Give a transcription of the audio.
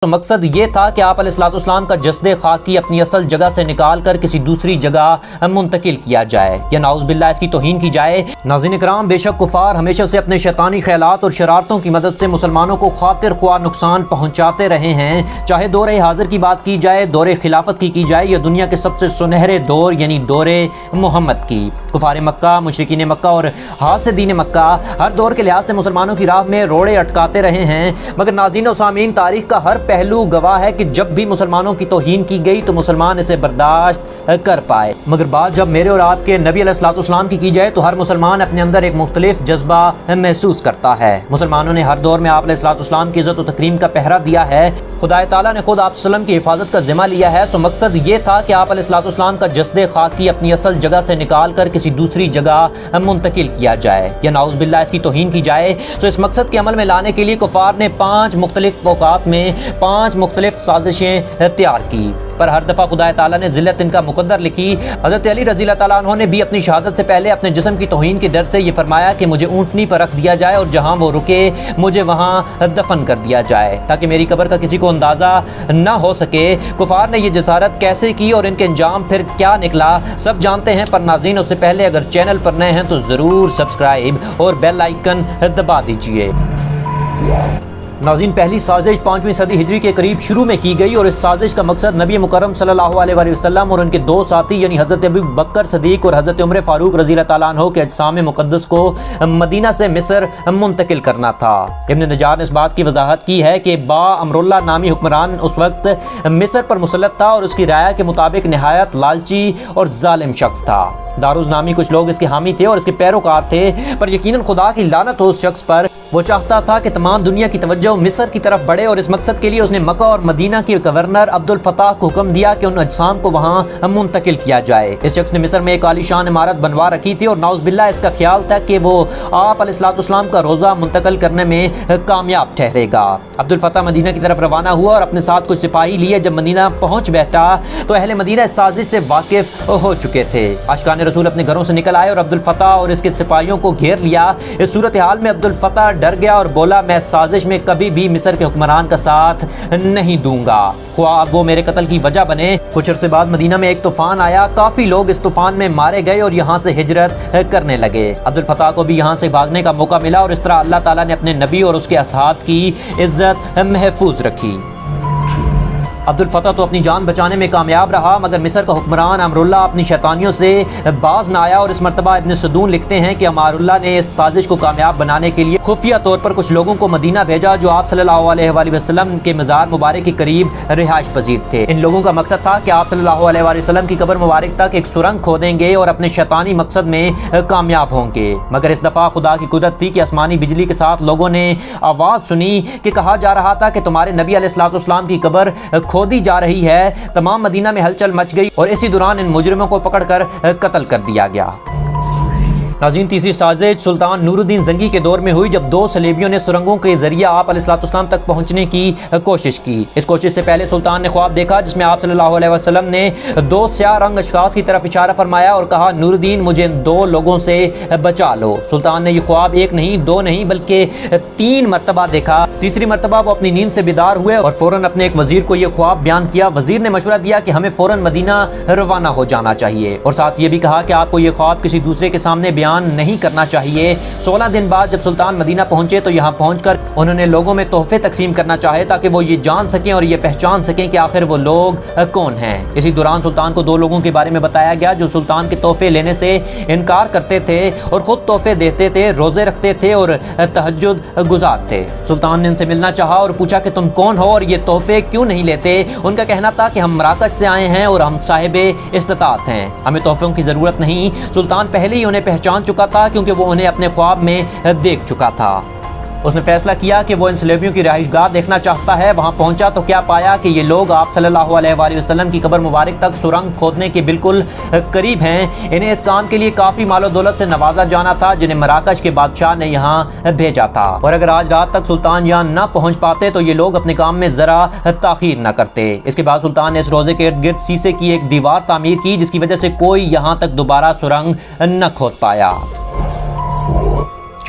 تو مقصد یہ تھا کہ آپ علیہ السلام کا جسد خاکی اپنی اصل جگہ سے نکال کر کسی دوسری جگہ منتقل کیا جائے یا نعوذ باللہ اس کی توہین کی جائے۔ ناظرین اکرام، بے شک کفار ہمیشہ سے اپنے شیطانی خیالات اور شرارتوں کی مدد سے مسلمانوں کو خاطر خواہ نقصان پہنچاتے رہے ہیں، چاہے دور حاضر کی بات کی جائے، دور خلافت کی جائے یا دنیا کے سب سے سنہرے دور یعنی دور محمد کی۔ کفار مکہ، مشرکین مکہ اور حاسدین مکہ ہر دور کے لحاظ سے مسلمانوں کی راہ میں روڑے اٹکاتے رہے ہیں، مگر ناظرین و سامعین، تاریخ کا ہر پہلو گواہ ہے کہ جب بھی مسلمانوں کی توہین کی گئی تو مسلمان اسے برداشت کر پائے، مگر بات جب میرے اور آپ کے نبی علیہ السلام کی جائے تو ہر مسلمان اپنے اندر ایک مختلف جذبہ محسوس کرتا ہے۔ مسلمانوں نے ہر دور میں آپ علیہ السلام کی عزت و تکریم کا پہرا دیا ہے، خدا تعالیٰ نے خود آپ صلی اللہ علیہ وسلم کی حفاظت کا ذمہ لیا ہے، تو مقصد یہ تھا کہ آپ علیہ السلام کا جسد خاکی اپنی اصل جگہ سے نکال کر کسی دوسری جگہ منتقل کیا جائے یا نعوذ باللہ اس کی توہین کی جائے۔ تو اس مقصد کے عمل میں لانے کے لیے کفار نے 5 مختلف اوقات میں 5 مختلف سازشیں تیار کی، پر ہر دفعہ خدا تعالیٰ نے ذلت ان کا مقدر لکھی۔ حضرت علی رضی اللہ تعالیٰ عنہ نے بھی اپنی شہادت سے پہلے اپنے جسم کی توہین کے ڈر سے یہ فرمایا کہ مجھے اونٹنی پر رکھ دیا جائے اور جہاں وہ رکے مجھے وہاں دفن کر دیا جائے تاکہ میری قبر کا کسی کو اندازہ نہ ہو سکے۔ کفار نے یہ جسارت کیسے کی اور ان کے انجام پھر کیا نکلا سب جانتے ہیں، پر ناظرین اس سے پہلے اگر چینل پر نئے ہیں تو ضرور سبسکرائب اور بیل آئیکن دبا دیجئے۔ ناظرین، پہلی سازش 5ویں صدی ہجری کے قریب شروع میں کی گئی اور اس سازش کا مقصد نبی مکرم صلی اللہ علیہ وآلہ وسلم اور ان کے 2 ساتھی یعنی حضرت ابو بکر صدیق اور حضرت عمر فاروق رضی اللہ تعالیٰ عنہ کے اجسام مقدس کو مدینہ سے مصر منتقل کرنا تھا۔ ابن نجار نے اس بات کی وضاحت کی ہے کہ با امراللہ نامی حکمران اس وقت مصر پر مسلط تھا اور اس کی رائے کے مطابق نہایت لالچی اور ظالم شخص تھا۔ داروز نامی کچھ لوگ اس کے حامی تھے اور اس کے پیروکار تھے، پر یقیناً خدا کی لعنت ہو اس شخص پر۔ وہ چاہتا تھا کہ تمام دنیا کی توجہ مصر کی طرف بڑھے اور اس مقصد کے لیے اس نے مکہ اور مدینہ کے گورنر عبد الفتاح کو حکم دیا کہ ان اجسام کو وہاں منتقل کیا جائے۔ اس شخص نے مصر میں ایک عالی شان عمارت بنوا رکھی تھی اور نعوذ باللہ اس کا خیال تھا کہ وہ آپ علیہ السلام کا روزہ منتقل کرنے میں کامیاب ٹھہرے گا۔ عبد الفتاح مدینہ کی طرف روانہ ہوا اور اپنے ساتھ کچھ سپاہی لیے جب مدینہ پہنچ بیٹھا تو اہل مدینہ اس سازش سے واقف ہو چکے تھے۔ عاشقان رسول اپنے گھروں سے نکل آئے اور عبد الفتاح اور اس کے سپاہیوں کو گھیر لیا۔ اس صورتحال میں عبد الفتاح ڈر گیا اور بولا، میں اس سازش میں کبھی بھی مصر کے حکمران کا ساتھ نہیں دوں گا، خواہ وہ میرے قتل کی وجہ بنے۔ کچھ عرصے بعد مدینہ میں ایک طوفان آیا، کافی لوگ اس طوفان میں مارے گئے اور یہاں سے ہجرت کرنے لگے۔ عبد الفتاح کو بھی یہاں سے بھاگنے کا موقع ملا اور اس طرح اللہ تعالیٰ نے اپنے نبی اور اس کے اصحاب کی عزت محفوظ رکھی۔ عبد الفتاح تو اپنی جان بچانے میں کامیاب رہا، مگر مصر کا حکمران امراللہ اپنی شیطانیوں سے باز نہ آیا اور اس مرتبہ ابن سدون لکھتے ہیں کہ امراللہ نے اس سازش کو کامیاب بنانے کے لیے خفیہ طور پر کچھ لوگوں کو مدینہ بھیجا جو آپ صلی اللہ علیہ وآلہ وسلم کے مزار مبارک کے قریب رہائش پذیر تھے۔ ان لوگوں کا مقصد تھا کہ آپ صلی اللہ علیہ وآلہ وسلم کی قبر مبارک تک ایک سرنگ کھودیں گے اور اپنے شیطانی مقصد میں کامیاب ہوں گے، مگر اس دفعہ خدا کی قدرت تھی کہ آسمانی بجلی کے ساتھ لوگوں نے آواز سنی کہ کہا جا رہا تھا کہ تمہارے نبی علیہ السلام کی قبر کھودی جا رہی ہے۔ تمام مدینہ میں ہلچل مچ گئی اور اسی دوران ان مجرموں کو پکڑ کر قتل کر دیا گیا۔ ناظرین، تیسری سازش سلطان نور الدین زنگی کے دور میں ہوئی جب 2 صلیبیوں نے سرنگوں کے ذریعے آپ علیہ السلام تک پہنچنے کی کوشش کی۔ اس کوشش سے پہلے سلطان نے خواب دیکھا جس میں آپ صلی اللہ علیہ وسلم نے 2 سیاہ رنگ اشخاص کی طرف اشارہ فرمایا اور کہا، نور الدین مجھے ان 2 لوگوں سے بچا لو۔ سلطان نے یہ خواب 1 نہیں 2 نہیں بلکہ 3 مرتبہ دیکھا۔ تیسری مرتبہ وہ اپنی نیند سے بیدار ہوئے اور فوراً اپنے ایک وزیر کو یہ خواب بیان کیا۔ وزیر نے مشورہ دیا کہ ہمیں فوراً مدینہ روانہ ہو جانا چاہیے اور ساتھ یہ بھی کہا کہ آپ کو یہ خواب کسی دوسرے کے سامنے بیان نہیں کرنا چاہیے۔ 16 دن بعد جب سلطان مدینہ پہنچے تو یہاں پہنچ کر انہوں نے لوگوں میں تحفے تقسیم کرنا چاہے تاکہ وہ یہ جان سکیں اور یہ پہچان سکیں کہ آخر وہ لوگ کون ہیں۔ اسی دوران سلطان کو 2 لوگوں کے بارے میں بتایا گیا جو سلطان کے تحفے لینے سے انکار کرتے تھے اور خود تحفے دیتے تھے، روزے رکھتے تھے اور تہجد گزار تھے۔ سلطان نے ان سے ملنا چاہا اور پوچھا کہ تم کون ہو اور یہ تحفے کیوں نہیں لیتے؟ ان کا کہنا تھا کہ ہم مراکش سے آئے ہیں اور ہم صاحب استطاعت ہیں، ہمیں تحفوں کی ضرورت نہیں۔ سلطان پہلے ہی انہیں پہچان چکا تھا کیونکہ وہ انہیں اپنے خواب میں دیکھ چکا تھا۔ اس نے فیصلہ کیا کہ وہ ان صلیبیوں کی رہائش گاہ دیکھنا چاہتا ہے۔ وہاں پہنچا تو کیا پایا کہ یہ لوگ آپ صلی اللہ علیہ وآلہ وسلم کی قبر مبارک تک سرنگ کھودنے کے بالکل قریب ہیں۔ انہیں اس کام کے لیے کافی مال و دولت سے نوازا جانا تھا جنہیں مراکش کے بادشاہ نے یہاں بھیجا تھا، اور اگر آج رات تک سلطان یہاں نہ پہنچ پاتے تو یہ لوگ اپنے کام میں ذرا تاخیر نہ کرتے۔ اس کے بعد سلطان نے اس روزے کے ارد گرد شیشے کی ایک دیوار تعمیر کی جس کی وجہ سے کوئی یہاں تک دوبارہ سرنگ نہ کھود پایا۔